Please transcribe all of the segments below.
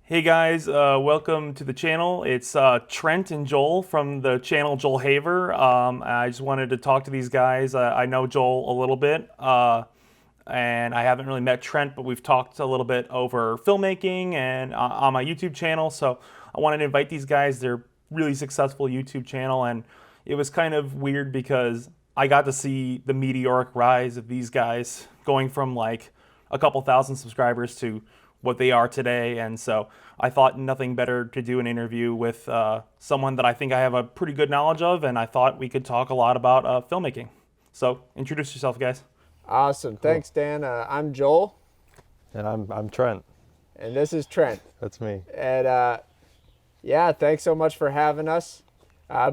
Hey guys, welcome to the channel. It's Trent and Joel from the channel Joel Haver. I just wanted to talk to these guys. I know Joel a little bit, and I haven't really met Trent, but we've talked a little bit over filmmaking and on my YouTube channel. So I wanted to invite these guys. They're really successful YouTube channel, and it was kind of weird because I got to see the meteoric rise of these guys going from like a couple thousand subscribers to what they are today. And so I thought nothing better to do an interview with someone that I think I have a pretty good knowledge of, and I thought we could talk a lot about filmmaking. So introduce yourself, guys. Awesome. Thanks, Dan. I'm Joel. And I'm Trent. And this is Trent. That's me. And yeah, thanks so much for having us.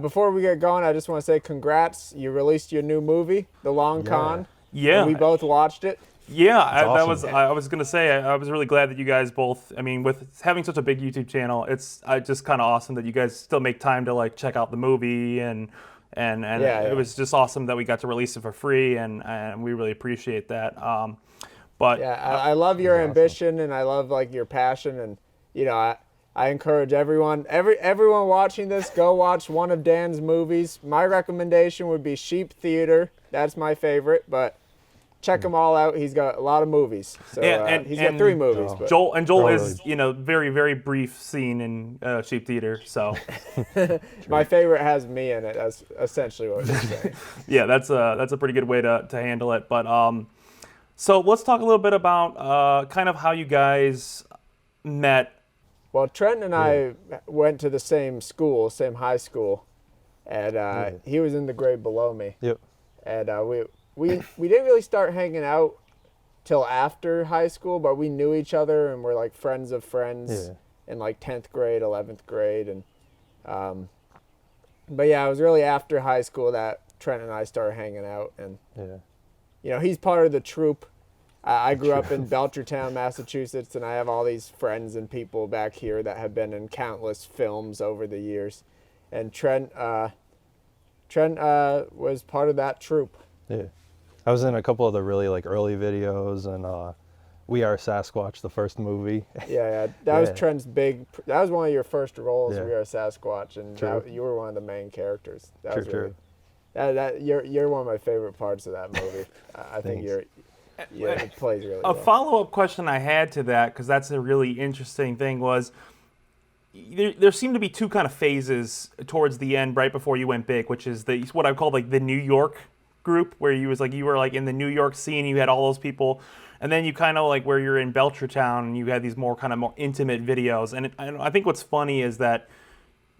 Before we get going, I just want to say congrats. You released your new movie, The Long Con. Yeah. And we both watched it. Yeah, awesome. I was gonna say I was really glad that you guys both. I mean, with having such a big YouTube channel, it's just kind of awesome that you guys still make time to like check out the movie and it was just awesome that we got to release it for free and we really appreciate that. But yeah, I love your ambition and I love like your passion, and you know I encourage everyone watching this, go watch one of Dan's movies. My recommendation would be Sheep Theater. That's my favorite, but check them all out. He's got a lot of movies. So he's got 3 movies. But. Joel is, very, very brief scene in Sheep Theater. So my favorite has me in it. That's essentially what you're saying. Yeah, that's a pretty good way to handle it. But so let's talk a little bit about kind of how you guys met. Well, Trent and I went to the same school, same high school, and he was in the grade below me. Yep. And we didn't really start hanging out till after high school, but we knew each other and we're like friends of friends in like 10th grade, 11th grade. And but yeah, it was really after high school that Trent and I started hanging out. And he's part of the troupe. I grew up in Belchertown, Massachusetts, and I have all these friends and people back here that have been in countless films over the years. And Trent was part of that troupe. Yeah. I was in a couple of the really like early videos, and We Are Sasquatch, the first movie. That was Trent's big. That was one of your first roles. Yeah. We Are Sasquatch, and you were one of the main characters. That was True. You're one of my favorite parts of that movie. I think it plays really well. A follow-up question I had to that, because that's a really interesting thing, was there seemed to be 2 kind of phases towards the end, right before you went big, which is what I call like the New York group, where you were like in the New York scene, you had all those people, and then you kind of like where you're in Belchertown and you had these more intimate videos. And I think what's funny is that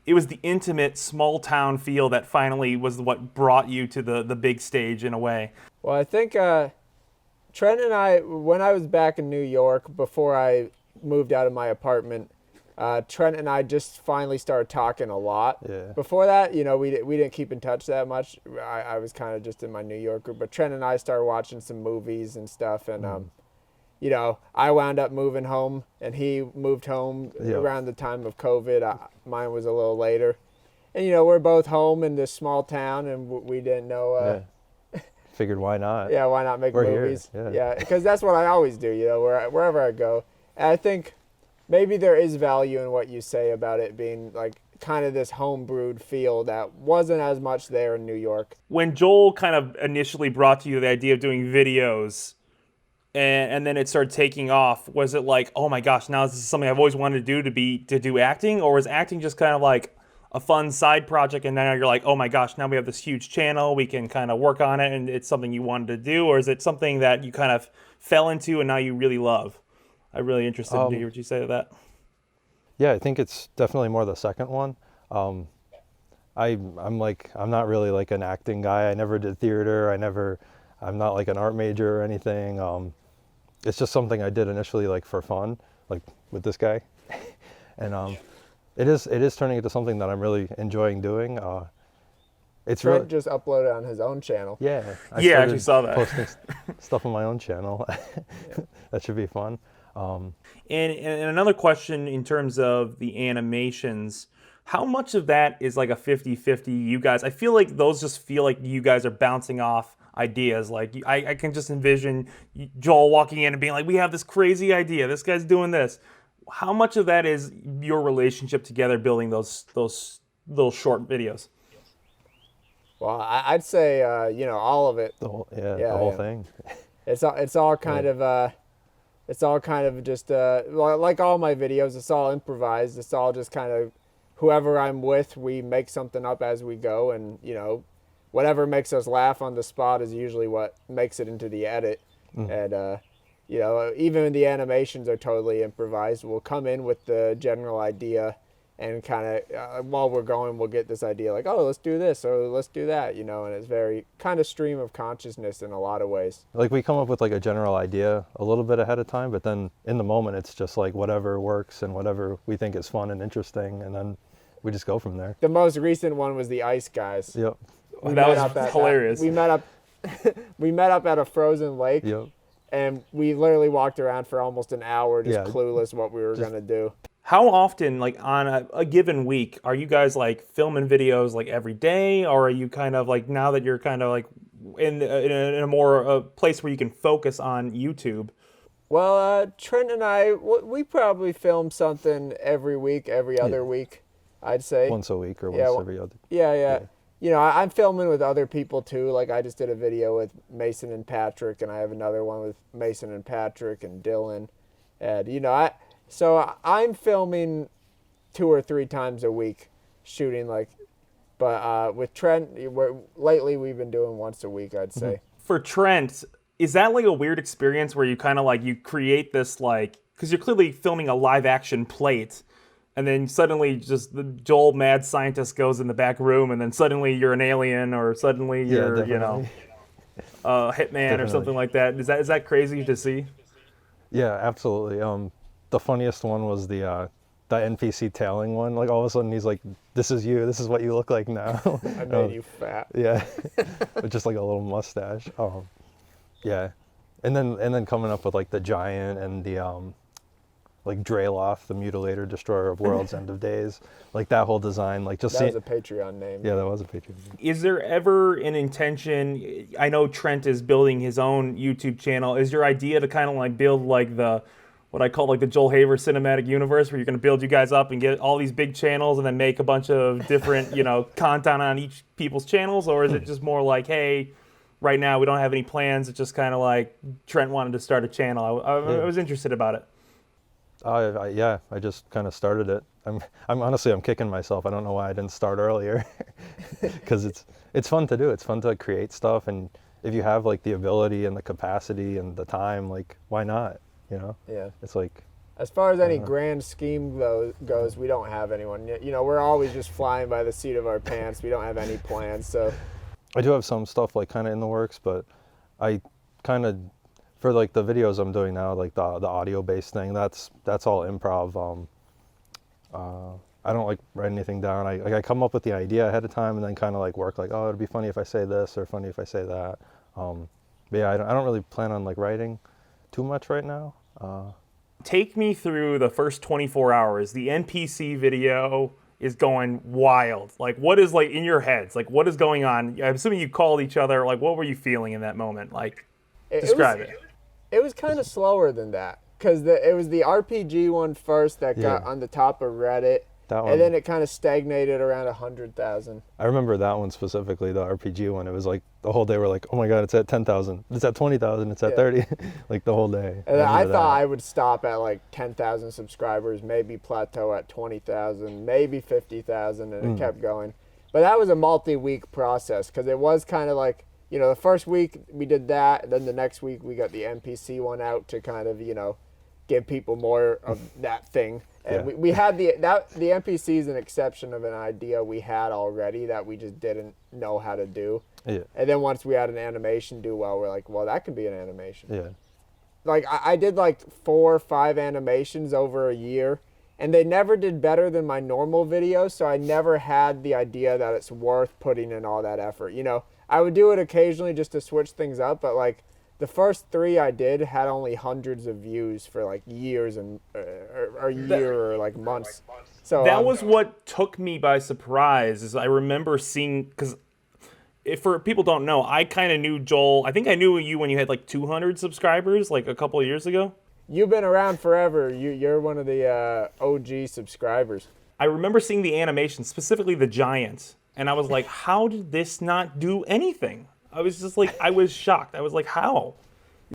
it was the intimate small town feel that finally was what brought you to the big stage in a way. Well, I think Trent and I, when I was back in New York before I moved out of my apartment, Trent and I just finally started talking a lot. Yeah. Before that, we didn't keep in touch that much. I was kind of just in my New York group, but Trent and I started watching some movies and stuff, and I wound up moving home, and he moved home around the time of COVID. Mine was a little later, and we're both home in this small town, and we didn't know. Figured why not? Yeah, why not make movies? Here. Yeah, because that's what I always do. Wherever I go, and I think. Maybe there is value in what you say about it being like kind of this homebrewed feel that wasn't as much there in New York. When Joel kind of initially brought to you the idea of doing videos and then it started taking off, was it like, oh my gosh, now this is something I've always wanted to do to do acting? Or was acting just kind of like a fun side project and now you're like, oh my gosh, now we have this huge channel, we can kind of work on it and it's something you wanted to do? Or is it something that you kind of fell into and now you really love? I'm really interested to hear what you say to that. Yeah, I think it's definitely more the second one. I'm not really like an acting guy. I never did theater. I'm not like an art major or anything. It's just something I did initially like for fun, like with this guy. And it is turning into something that I'm really enjoying doing. Trent just uploaded on his own channel. Yeah. I actually saw that. Posting stuff on my own channel. That should be fun. And another question in terms of the animations, how much of that is like a 50-50 you guys? I feel like those just feel like you guys are bouncing off ideas. Like I can just envision Joel walking in and being like, we have this crazy idea, this guy's doing this. How much of that is your relationship together building those little short videos? Well, I'd say all of it. The whole, Yeah, the whole yeah. thing. It's all kind of just like all my videos. It's all improvised. It's all just kind of whoever I'm with, we make something up as we go, and whatever makes us laugh on the spot is usually what makes it into the edit. And even the animations are totally improvised. We'll come in with the general idea, and kind of while we're going, we'll get this idea like, oh, let's do this or let's do that, and it's very kind of stream of consciousness in a lot of ways. Like we come up with like a general idea a little bit ahead of time, but then in the moment it's just like whatever works and whatever we think is fun and interesting, and then we just go from there. The most recent one was the ice guys. Yep. That was hilarious. We met up at a frozen lake. Yep. And we literally walked around for almost an hour just clueless what we were going to do. How often, like on a given week, are you guys like filming videos like every day, or are you kind of like, now that you're kind of like in a more place where you can focus on YouTube? Well, Trent and I, we probably film something every week, every other week, I'd say. Once a week or once every other. Yeah. I'm filming with other people too. Like I just did a video with Mason and Patrick, and I have another one with Mason and Patrick and Dylan. And so I'm filming 2 or 3 times a week, shooting but with Trent, lately we've been doing once a week, I'd say. For Trent, is that like a weird experience where you kind of like, you create this like, because you're clearly filming a live action plate, and then suddenly just the Joel mad scientist goes in the back room, and then suddenly you're an alien, or suddenly you're, a hitman or something like that. Is that crazy to see? Yeah, absolutely. The funniest one was the NPC tailing one. Like all of a sudden he's like, "This is you. This is what you look like now." I made you fat. Yeah, with just like a little mustache. Yeah, and then coming up with like the giant and the like Draloth, the mutilator, destroyer of worlds, end of days, like that whole design, like just that was a Patreon name. Yeah, that was a Patreon name. Is there ever an intention? I know Trent is building his own YouTube channel. Is your idea to kind of like build like what I call like the Joel Haver cinematic universe, where you're going to build you guys up and get all these big channels and then make a bunch of different, content on each people's channels? Or is it just more like, hey, right now we don't have any plans. It's just kind of like Trent wanted to start a channel. I was interested about it. I just kind of started it. I'm honestly, I'm kicking myself. I don't know why I didn't start earlier, because it's fun to do. It's fun to create stuff, and if you have like the ability and the capacity and the time, like why not? Yeah. It's like, as far as any grand scheme goes, we don't have anyone. We're always just flying by the seat of our pants. We don't have any plans. So I do have some stuff like kind of in the works, but I kind of, for like the videos I'm doing now, like the audio based thing, that's all improv. I don't like write anything down. I come up with the idea ahead of time and then kind of like work like, oh, it'd be funny if I say this or funny if I say that. But yeah, I don't really plan on like writing too much right now. Take me through the first 24 hours. The NPC video is going wild. Like, what is like in your heads? Like, what is going on? I'm assuming you called each other. Like, what were you feeling in that moment? Like, describe it. It was kind of slower than that, because it was the RPG one first that got on the top of Reddit, and then it kind of stagnated around 100,000. I remember that one specifically, the RPG one. It was like the whole day we're like, oh my god, it's at 10,000, it's at 20,000, it's at 30, like the whole day. And I thought I would stop at like 10,000 subscribers, maybe plateau at 20,000, maybe 50,000, and it kept going. But that was a multi-week process, because it was kind of like, the first week we did that, and then the next week we got the NPC one out to kind of, give people more of that thing. And we had the NPC is an exception of an idea we had already that we just didn't know how to do. Yeah. And then once we had an animation do well, we're like, well, that could be an animation. Yeah. Like I did like 4 or 5 animations over a year, and they never did better than my normal videos, so I never had the idea that it's worth putting in all that effort. I would do it occasionally just to switch things up, but like the first 3 I did had only hundreds of views for like years and or a year or like months. So that was what took me by surprise. Is I remember seeing, because if for people don't know, I kind of knew Joel. I think I knew you when you had like 200 subscribers, like a couple of years ago. you've been around forever. You're one of the OG subscribers. I remember seeing the animation, specifically the giant, and I was like, how did this not do anything? I was just like, I was shocked. I was like, how?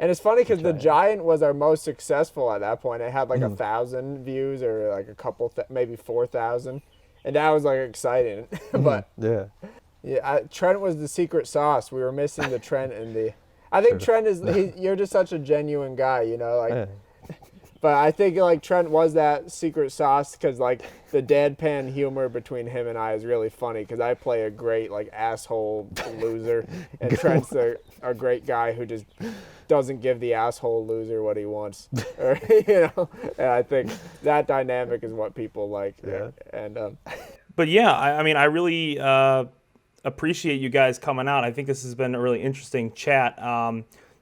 And it's funny because the giant was our most successful at that point. It had like 1,000 views or like a couple, maybe 4,000. And that was like exciting. But yeah, Trent was the secret sauce. We were missing the Trent and the. I think Trent is. You're just such a genuine guy, you know. Like, but I think like Trent was that secret sauce because like the deadpan humor between him and I is really funny because I play a great like asshole loser, and Trent's a great guy who just doesn't give the asshole loser what he wants, or you know. And I think that dynamic is what people like. Yeah. And But yeah, I mean, I really appreciate you guys coming out. I think this has been a really interesting chat.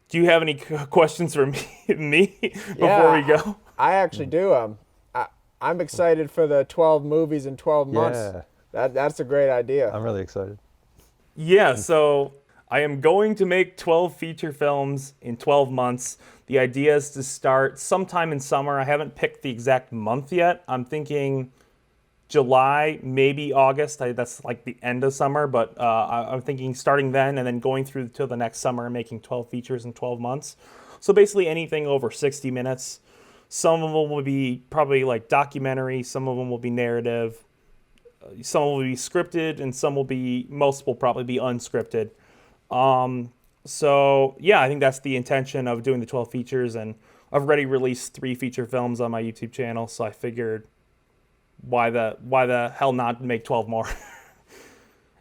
Do you have any questions for me before we go? I actually do. I'm excited for the 12 movies in 12 months. That's a great idea. I'm really excited. Yeah, so I am going to make 12 feature films in 12 months. The idea is to start sometime in summer. I haven't picked the exact month yet. I'm thinking July, maybe August. That's like the end of summer, but I'm thinking starting then and then going through till the next summer and making 12 features in 12 months. So basically anything over 60 minutes. Some of them will be probably like documentary. Some of them will be narrative. Some will be scripted, and most will probably be unscripted. So yeah, I think that's the intention of doing the 12 features, and I've already released 3 feature films on my YouTube channel, so I figured why the hell not make 12 more?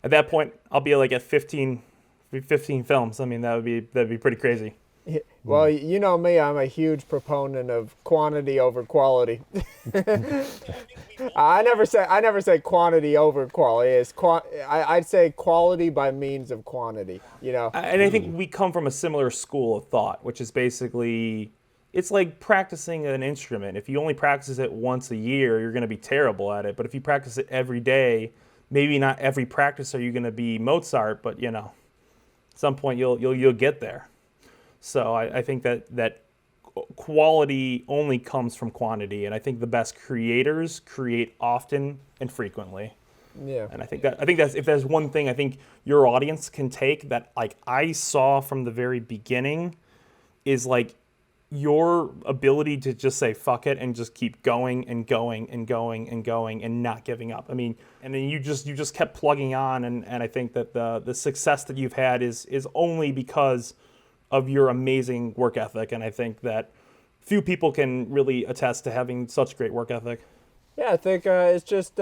At that point, I'll be like at 15 films. I mean, that'd be pretty crazy. Well, you know me, I'm a huge proponent of quantity over quality. I never say quantity over quality. I'd say quality by means of quantity, you know. And I think we come from a similar school of thought, which is basically, it's like practicing an instrument. If you only practice it once a year, you're going to be terrible at it. But if you practice it every day, maybe not every practice are you going to be Mozart, but you know, at some point you'll get there. So I think that quality only comes from quantity, and I think the best creators create often and frequently. Yeah. And I think that's, if there's one thing I think your audience can take that like I saw from the very beginning, is like your ability to just say fuck it and just keep going and going and going and going and not giving up. I mean, and then you just kept plugging on, and I think that the success that you've had is only because of your amazing work ethic, and I think that few people can really attest to having such great work ethic. Yeah, I think it's just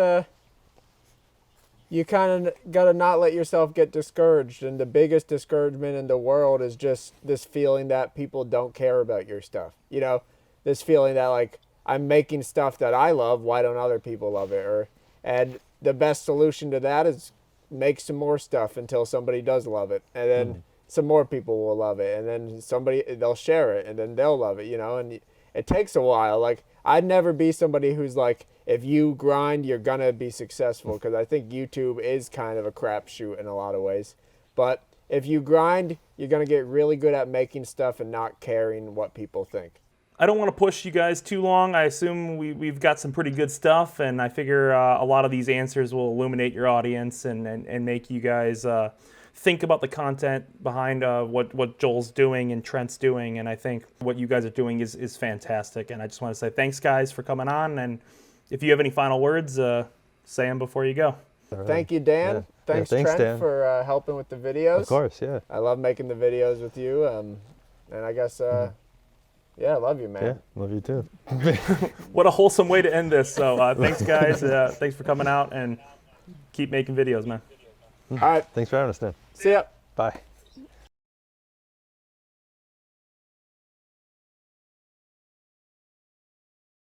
you kind of got to not let yourself get discouraged, and the biggest discouragement in the world is just this feeling that people don't care about your stuff. You know, this feeling that like, I'm making stuff that I love, why don't other people love it? And the best solution to that is make some more stuff until somebody does love it, and then some more people will love it, and then they'll share it, and then they'll love it, you know. And it takes a while. Like, I'd never be somebody who's like, if you grind, you're gonna be successful, because I think YouTube is kind of a crapshoot in a lot of ways. But if you grind, you're gonna get really good at making stuff and not caring what people think. I don't want to push you guys too long. I assume we've got some pretty good stuff, and I figure a lot of these answers will illuminate your audience and make you guys think about the content behind what Joel's doing and Trent's doing. And I think what you guys are doing is fantastic. And I just want to say thanks, guys, for coming on. And if you have any final words, say them before you go. Right. Thank you, Dan. Yeah. Thanks, Thanks, Trent, Dan. for helping with the videos. Of course, yeah. I love making the videos with you. And I guess, yeah, I love you, man. Yeah, love you too. What a wholesome way to end this. So thanks, guys. Thanks for coming out, and keep making videos, man. All right. Thanks for having us, Dan. See ya. Bye.